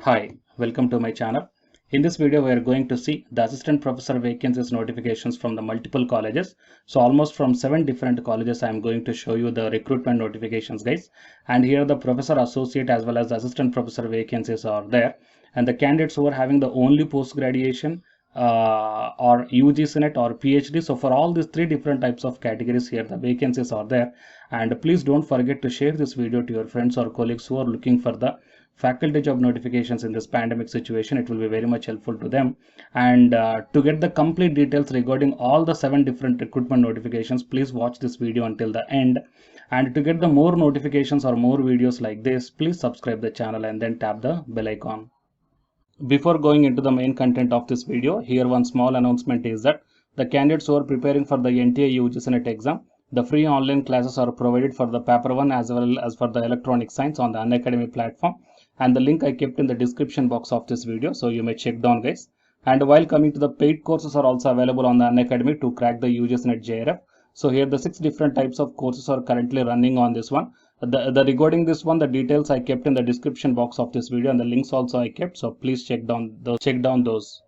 Hi, welcome to my channel. In this video, we are going to see the assistant professor vacancies notifications from the multiple colleges. So almost from 7 different colleges, I am going to show you the recruitment notifications, guys. And here the professor associate as well as the assistant professor vacancies are there. And the candidates who are having the only post graduation or UG Senate or PhD. So for all these 3 different types of categories here, the vacancies are there. And please don't forget to share this video to your friends or colleagues who are looking for the faculty job notifications in this pandemic situation. It will be very much helpful to them. And to get the complete details regarding all the 7 different recruitment notifications, please watch this video until the end. And to get the more notifications or more videos like this, please subscribe the channel and then tap the bell icon. Before going into the main content of this video, here one small announcement is that the candidates who are preparing for the NTA UG Senate exam, the free online classes are provided for the paper 1 as well as for the electronic science on the Unacademy platform, and the link I kept in the description box of this video, so you may check down, guys. And while coming to the paid courses are also available on the Unacademy to crack the UG Senate JRF. So here the 6 different types of courses are currently running on this one. The regarding this one, the details I kept in the description box of this video, and the links also I kept, so please check down those.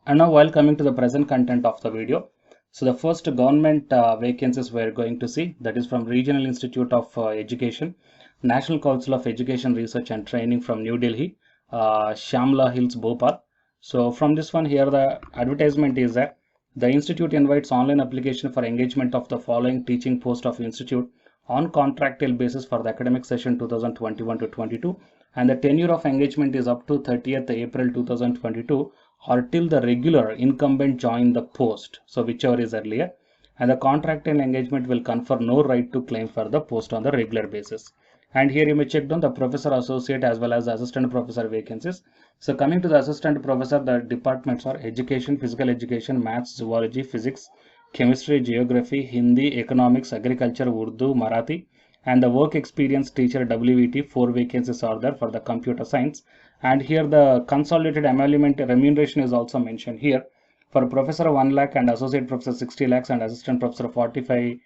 And now while coming to the present content of the video, so the first government vacancies we are going to see, that is from Regional Institute of Education, National Council of Education Research and Training from New Delhi, Shamla Hills, Bhopal. So from this one here, the advertisement is that the institute invites online application for engagement of the following teaching post of institute on contractual basis for the academic session 2021 to 22, and the tenure of engagement is up to 30th April 2022 or till the regular incumbent join the post, so whichever is earlier, and the contractual engagement will confer no right to claim for the post on the regular basis. And here you may check down the professor associate as well as the assistant professor vacancies. So coming to the assistant professor, the departments are education, physical education, maths, zoology, physics, chemistry, geography, Hindi, economics, agriculture, Urdu, Marathi, and the work experience teacher WET, 4 vacancies are there for the computer science. And here the consolidated emolument remuneration is also mentioned here. For professor 1 lakh and associate professor 60 lakhs and assistant professor associate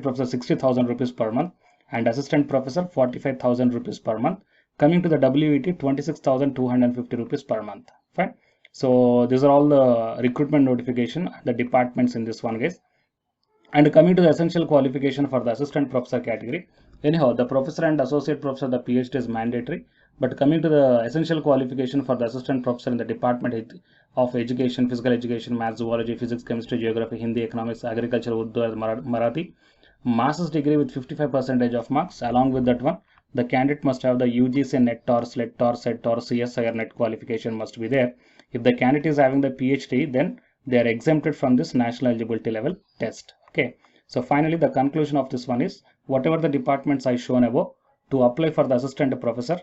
professor 60,000 rupees per month and assistant professor 45,000 rupees per month. Coming to the WET, 26,250 rupees per month. Fine. So these are all the recruitment notification, the departments in this one, guys. And coming to the essential qualification for the assistant professor category, anyhow, the professor and associate professor, the PhD is mandatory. But coming to the essential qualification for the assistant professor in the department of education, physical education, maths, zoology, physics, chemistry, geography, Hindi, economics, agriculture, Urdu, Marathi, master's degree with 55% of marks. Along with that one, the candidate must have the UGC NET or SLET or SET or CSIR NET qualification must be there. If the candidate is having the PhD, then they are exempted from this national eligibility level test. Okay. So finally, the conclusion of this one is whatever the departments I shown above, to apply for the assistant professor,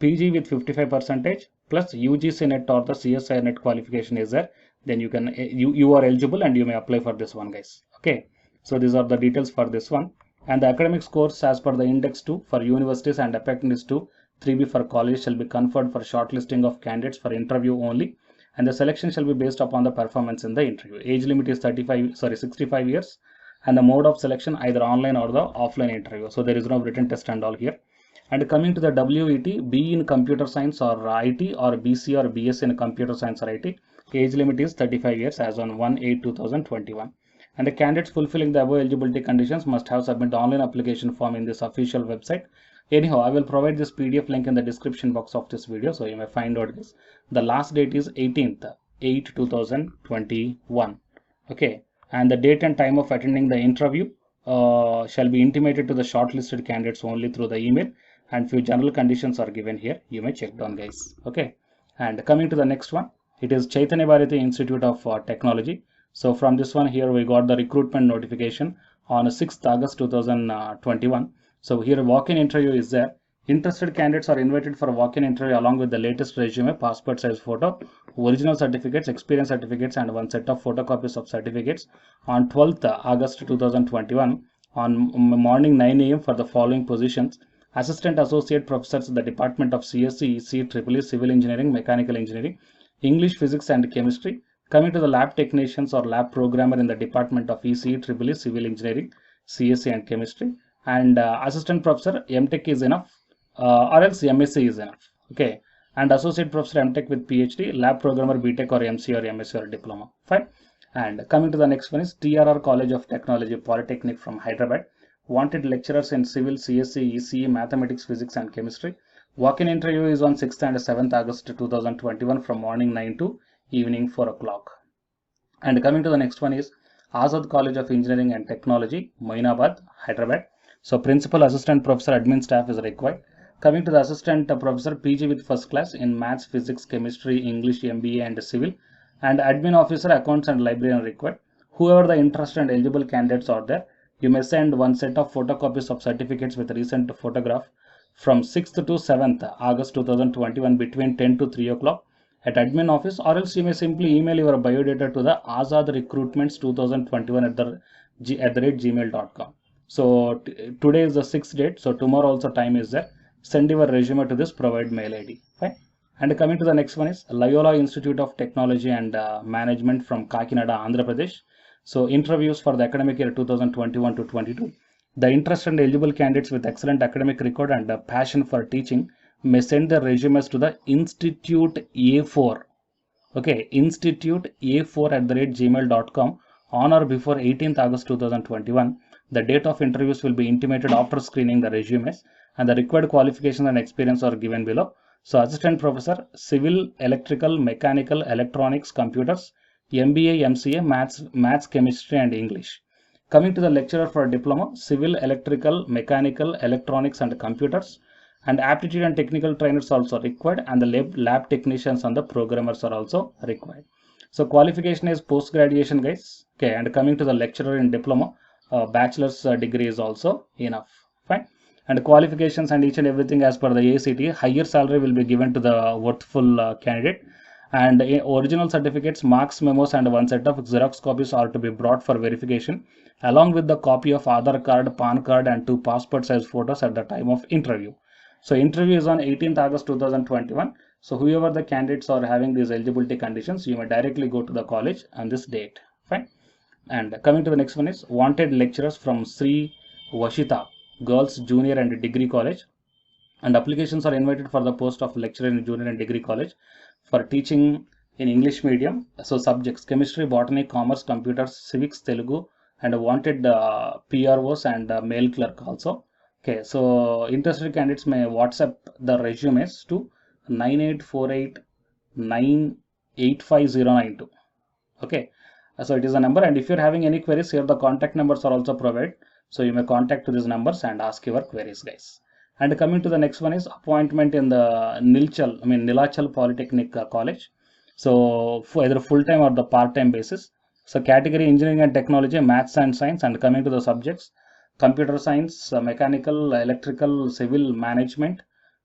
PG with 55% plus UGC NET or the CSIR NET qualification is there, then you can you are eligible and you may apply for this one, guys. Okay. So these are the details for this one. And the academic scores as per the index 2 for universities and apprentice 2, 3B for college shall be conferred for shortlisting of candidates for interview only, and the selection shall be based upon the performance in the interview. Age limit is 65 years, and the mode of selection either online or the offline interview. So there is no written test and all here. And coming to the WET, B in computer science or IT or BC or BS in computer science or IT, age limit is 35 years as on 1/8/2021. And the candidates fulfilling the above eligibility conditions must have submitted online application form in this official website. Anyhow, I will provide this PDF link in the description box of this video, so you may find out this. The last date is 18/8/2021. Okay, and the date and time of attending the interview shall be intimated to the shortlisted candidates only through the email, and few general conditions are given here. You may check down, guys. Okay, and coming to the next one, it is Chaitanya Bharati Institute of Technology. So from this one here, we got the recruitment notification on 6th August 2021. So here walk-in interview is there. Interested candidates are invited for a walk-in interview along with the latest resume, passport size photo, original certificates, experience certificates, and one set of photocopies of certificates on 12th August 2021 on morning 9 AM for the following positions: assistant associate professors in the department of CSE, ECE, EEE, civil engineering, mechanical engineering, English, physics, and chemistry. Coming to the lab technicians or lab programmer in the department of ECE, EEE, civil engineering, CSE, and chemistry. And assistant professor, MTech is enough, or else MSc is enough. Okay, and associate professor MTech with PhD, lab programmer BTech or MC or MSc or diploma. Fine. And coming to the next one is TRR College of Technology Polytechnic from Hyderabad. Wanted lecturers in civil, CSE, ECE, mathematics, physics, and chemistry. Walk-in interview is on 6th and 7th August 2021 from morning 9 to evening 4 o'clock. And coming to the next one is Azad College of Engineering and Technology, Moinabad, Hyderabad. So principal, assistant professor, admin staff is required. Coming to the assistant professor, PG with first class in maths, physics, chemistry, English, MBA, and civil, and admin officer, accounts, and librarian required. Whoever the interested and eligible candidates are there, you may send one set of photocopies of certificates with recent photograph from 6th to 7th August 2021 between 10 to 3 o'clock at admin office, or else you may simply email your biodata to the Azad Recruitments 2021 at the rate gmail.com. So today is the 6th date, so tomorrow also time is there. Send your resume to this provided mail ID. Fine. And coming to the next one is Loyola Institute of Technology and Management from Kakinada, Andhra Pradesh. So interviews for the academic year 2021 to 22. The interested and eligible candidates with excellent academic record and a passion for teaching may send their resumes to the Institute A4. Okay, Institute A4 at the rate gmail.com on or before 18th August 2021. The date of interviews will be intimated after screening the resumes, and the required qualifications and experience are given below. So assistant professor, civil, electrical, mechanical, electronics, computers, MBA, MCA, maths, chemistry, and English. Coming to the lecturer for diploma, civil, electrical, mechanical, electronics, and computers, and aptitude and technical trainers also required, and the lab technicians and the programmers are also required. So qualification is post graduation, guys. Okay, and coming to the lecturer in diploma, bachelor's degree is also enough. Fine. And qualifications and each and everything as per the ACT, higher salary will be given to the worthful candidate. And original certificates, marks, memos, and one set of Xerox copies are to be brought for verification, along with the copy of Aadhaar card, PAN card, and 2 passport size photos at the time of interview. So interview is on 18th August 2021. So whoever the candidates are having these eligibility conditions, you may directly go to the college on this date. Fine. And coming to the next one is wanted lecturers from Sri Vashita Girls Junior and Degree College, and applications are invited for the post of lecturer in junior and degree college for teaching in English medium. So subjects chemistry, botany, commerce, computers, civics, Telugu, and wanted PROs and mail clerk also. Okay, so interested candidates may WhatsApp the resumes to 9848985092. Okay, so it is a number, and if you're having any queries here, the contact numbers are also provided. So you may contact to these numbers and ask your queries, guys. And coming to the next one is appointment in the Nilachal Polytechnic College. So for either full-time or the part-time basis. So category engineering and technology, maths and science, and coming to the subjects, computer science, mechanical, electrical, civil, management.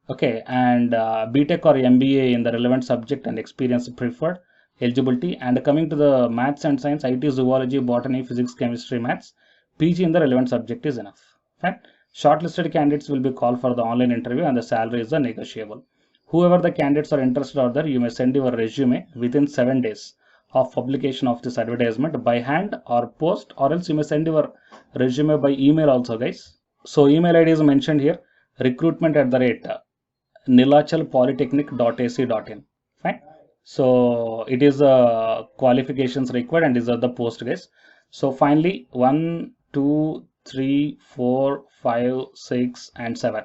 Okay, and BTech or MBA in the relevant subject and experience preferred. Eligibility. And coming to the maths and science, IT, zoology, botany, physics, chemistry, maths, PG in the relevant subject is enough. Fine. Shortlisted candidates will be called for the online interview, and the salary is negotiable. Whoever the candidates are interested out there, you may send your resume within 7 days of publication of this advertisement by hand or post, or else you may send your resume by email also, guys. So email ID is mentioned here, recruitment@nilachalpolytechnic.ac.in. Fine. So it is qualifications required, and these are the post, guys. So finally 1, 2, 3, 4, 5, 6, and 7.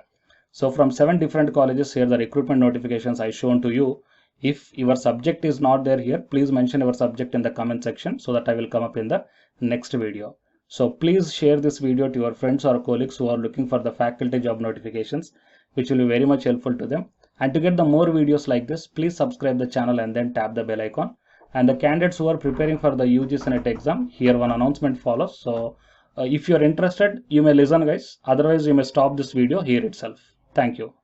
So from 7 different colleges here, the recruitment notifications I shown to you. If your subject is not there here, please mention your subject in the comment section so that I will come up in the next video. So please share this video to your friends or colleagues who are looking for the faculty job notifications, which will be very much helpful to them. And to get the more videos like this, please subscribe the channel and then tap the bell icon. And the candidates who are preparing for the UGC NET exam, here one announcement follows. So if you are interested, you may listen, guys. Otherwise, you may stop this video here itself. Thank you.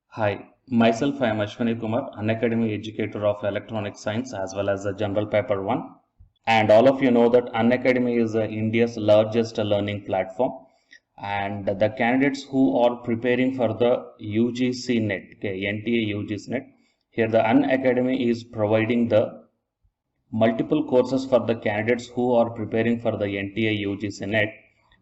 Hi, myself I am Ashwani Kumar, Unacademy educator of electronic science as well as the general paper 1. And all of you know that Unacademy is India's largest learning platform. And the candidates who are preparing for the UGC NET, okay, NTA UGC NET, here the Unacademy is providing the multiple courses for the candidates who are preparing for the NTA UGC NET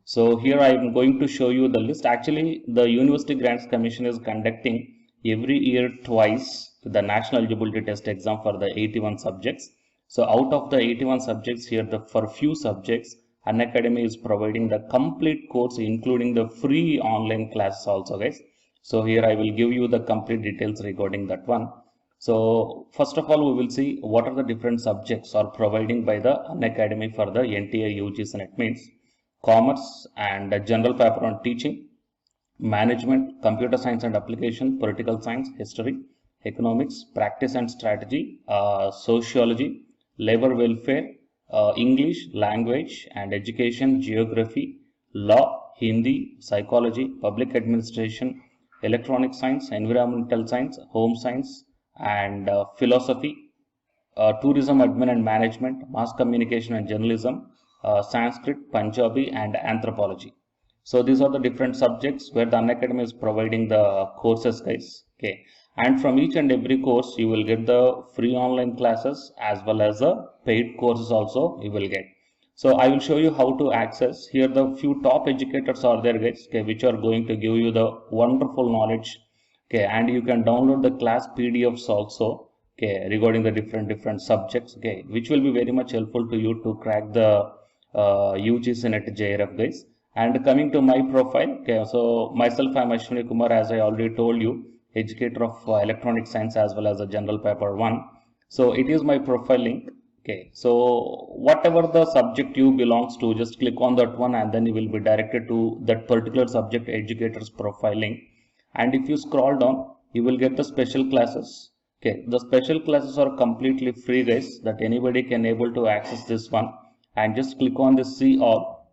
So here I am going to show you the list. Actually, the University Grants Commission is conducting every year twice the National Eligibility Test exam for the 81 subjects. So out of the 81 subjects here, for few subjects, Unacademy is providing the complete course, including the free online classes also, guys. So here I will give you the complete details regarding that one. So first of all, we will see what are the different subjects are providing by the Unacademy for the NTI UGC NET. Means commerce and a general paper on teaching, management, computer science and application, political science, history, economics, practice and strategy, sociology, labor welfare, English, language and education, geography, law, Hindi, psychology, public administration, electronic science, environmental science, home science and philosophy, tourism admin and management, mass communication and journalism, Sanskrit, Punjabi and anthropology. So these are the different subjects where the Unacademy is providing the courses, guys. Okay, and from each and every course you will get the free online classes as well as the paid courses also you will get. So I will show you how to access. Here the few top educators are there, guys, okay, which are going to give you the wonderful knowledge. Okay, and you can download the class PDFs also, okay, regarding the different subjects, okay, which will be very much helpful to you to crack the UGC NET JRF, guys. And coming to my profile, okay, so myself, I am Ashwini Kumar, as I already told you, educator of electronic science as well as a general paper 1. So it is my profile link. Okay, so whatever the subject you belongs to, just click on that one and then you will be directed to that particular subject educator's profile link. And if you scroll down, you will get the special classes. Okay, the special classes are completely free, guys, that anybody can able to access this one. And just click on the see all.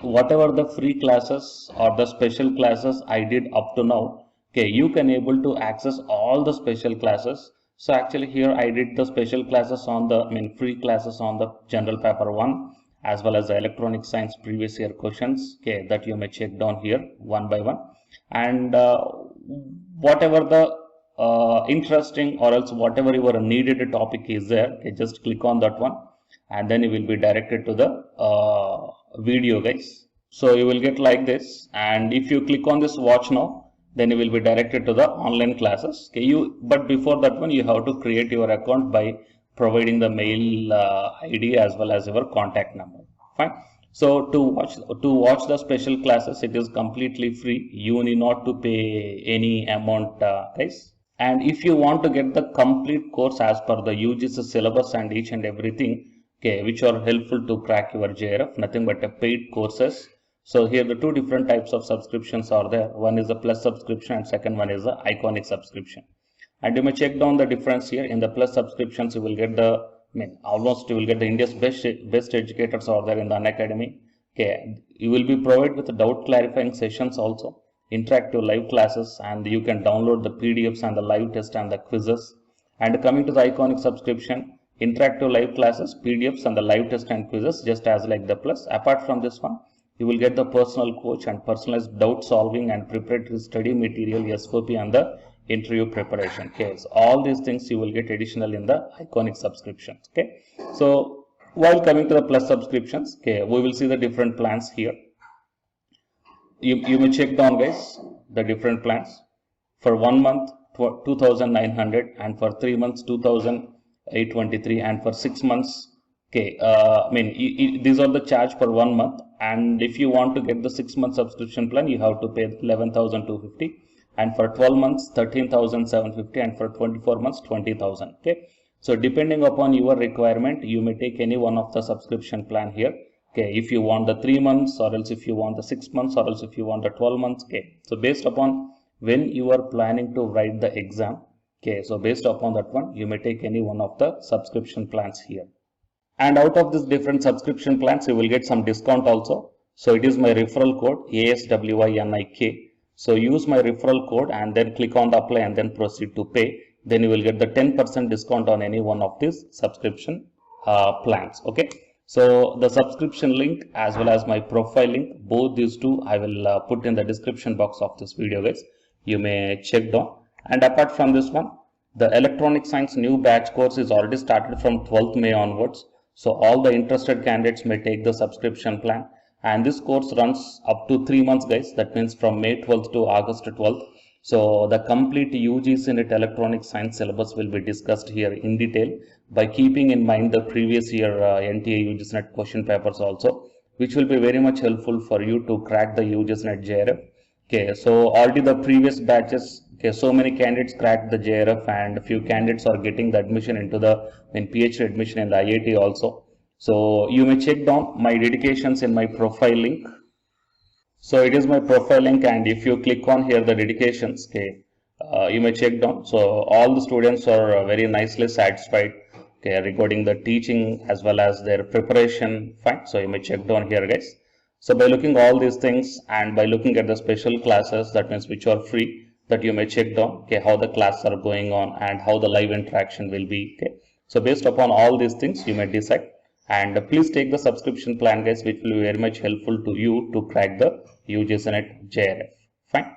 Whatever the free classes or the special classes I did up to now, okay, you can able to access all the special classes. So actually here I did the special classes on the free classes on the general paper 1 as well as the electronic science previous year questions, okay, that you may check down here one by one. And whatever the interesting or else whatever your needed topic is there, okay, just click on that one and then you will be directed to the video, guys. So you will get like this, and if you click on this watch now, then you will be directed to the online classes. Okay, but before that one you have to create your account by providing the mail ID as well as your contact number. Fine. So to watch the special classes, it is completely free. You need not to pay any amount, guys. And if you want to get the complete course as per the UGC syllabus and each and everything, okay, which are helpful to crack your JRF, nothing but a paid courses. So here the two different types of subscriptions are there. One is the plus subscription and second one is the iconic subscription. And you may check down the difference here. In the plus subscriptions, you will get the almost you will get the India's best educators are there in the Unacademy. Okay, you will be provided with doubt clarifying sessions also, interactive live classes, and you can download the PDFs and the live test and the quizzes. And coming to the iconic subscription, interactive live classes, PDFs and the live test and quizzes, just as like the plus. Apart from this one, you will get the personal coach and personalized doubt solving and preparatory study material, SOP and the interview preparation. Okay, so all these things you will get additional in the iconic subscriptions. Okay, so while coming to the plus subscriptions, okay, we will see the different plans here. You may check down, guys, the different plans. For 1 month 2,900 and for 3 months 2,823 and for 6 months, okay, these are the charge for 1 month, and if you want to get the 6-month subscription plan, you have to pay 11,250, and for 12 months 13,750, and for 24 months 20,000. Okay, so depending upon your requirement, you may take any one of the subscription plan here. Okay, if you want the 3 months, or else if you want the 6 months, or else if you want the 12 months. Okay, so based upon when you are planning to write the exam, okay, so based upon that one, you may take any one of the subscription plans here. And out of this different subscription plans, you will get some discount also. So it is my referral code ASWINIK. So use my referral code and then click on the apply and then proceed to pay. Then you will get the 10% discount on any one of these subscription plans. Okay. So the subscription link as well as my profile link, both these two I will put in the description box of this video, guys. You may check down. And apart from this one, the electronic science new batch course is already started from 12th May onwards. So all the interested candidates may take the subscription plan. and this course runs up to 3 months, guys. That means from May 12th to August 12th. So the complete UGC NET electronic science syllabus will be discussed here in detail, by keeping in mind the previous year NTA UGC NET question papers also, which will be very much helpful for you to crack the UGC NET JRF. Okay, so already the previous batches, okay, so many candidates cracked the JRF, and a few candidates are getting the admission into the PhD admission in the IIT also. So you may check down my dedications in my profile link. So it is my profile link, and if you click on here the dedications, okay, you may check down. So all the students are very nicely satisfied, okay, regarding the teaching as well as their preparation. Fine. So you may check down here, guys. So by looking all these things and by looking at the special classes, that means which are free, that you may check down, okay, how the classes are going on and how the live interaction will be. Okay. So based upon all these things, you may decide. And please take the subscription plan, guys, which will be very much helpful to you to crack the UGC NET JRF. Fine.